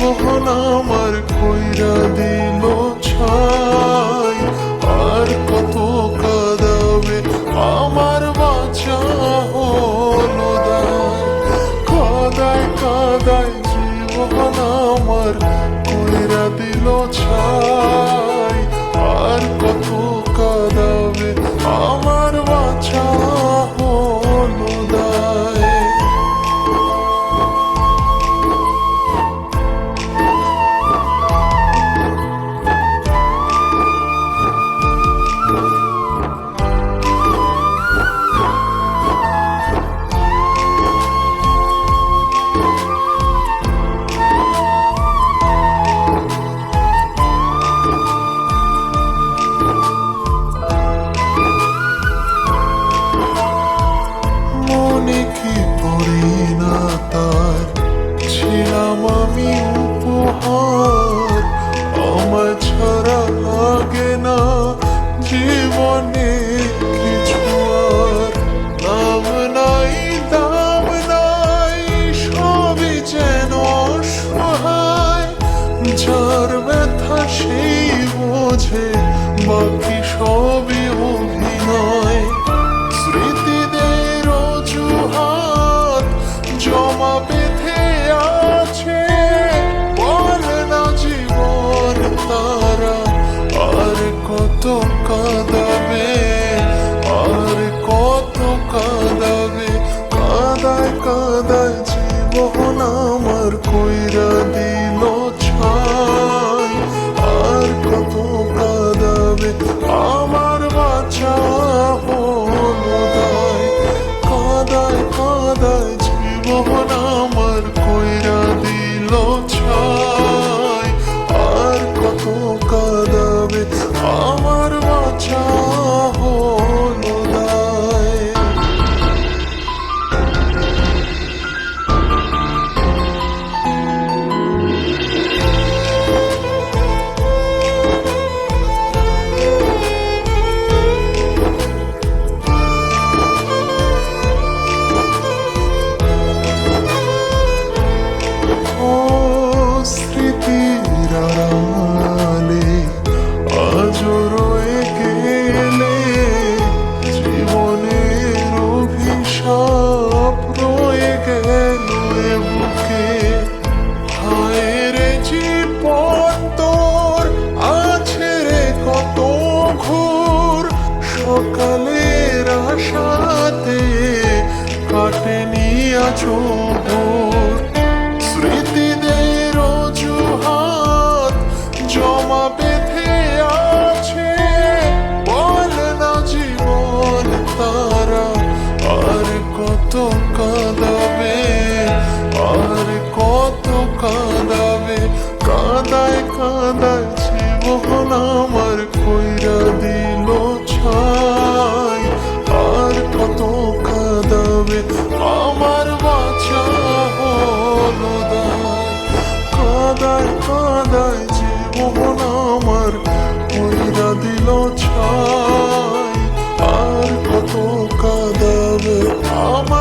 জীবন আমার কইরা দিল ছাই। আর কত কাঁদাবে আমার বাঁচা হলো দায়। কাঁদায় কাঁদায় জীবন আমার কইরা দিল ছাই। আর কত কাঁদাবে আমার বাঁচা হলো দায়। মনে কি পড়ি না তার ছিলাম আমি উপহার। আমার ছাড়া লাগে না জীবনে কিছু আর। নাম নাই দাম নাই সবই যেন অসহায়। যার ব্যথা সেই বোঝে বাকি সবই অভিনয়। স্মৃতিদের অজুহাত জমা বেঁধে আছে। বলে না জীবন তারা আর কত কাঁদাবে, আর কত কাঁদাবে। কাঁদায় কাঁদায় জীবন আমার কইরা দিল ছাই। আর কত কাঁদাবে আমার বাঁচা হলো দায়। কাঁদায় কাঁদায় জীবন আমার কইরা দিল ছাই। আর কত কাঁদাবে আমার বাঁচা হলো দায়। স্মৃতির আড়ালে আজও রয়ে গেলে জীবনের অভিশাপ রয়ে গেল এ বুকে। হায় রে জীবন তোর আছে রে কত ঘোর। সকালের আশাতে কাটেনি আজও ভোর। স্মৃতিদের অজুহাত জমা বেঁধে আছে। বলে না জীবন তারা আর কত কাঁদাবে, আর কত কাঁদাবে। কাঁদায় কাঁদায় জীবন আমার কইরা দিল ছাই। আর কত কাঁদাবে আমার বাঁচা হলো দায়। কাঁদায় কাঁদায় জীবন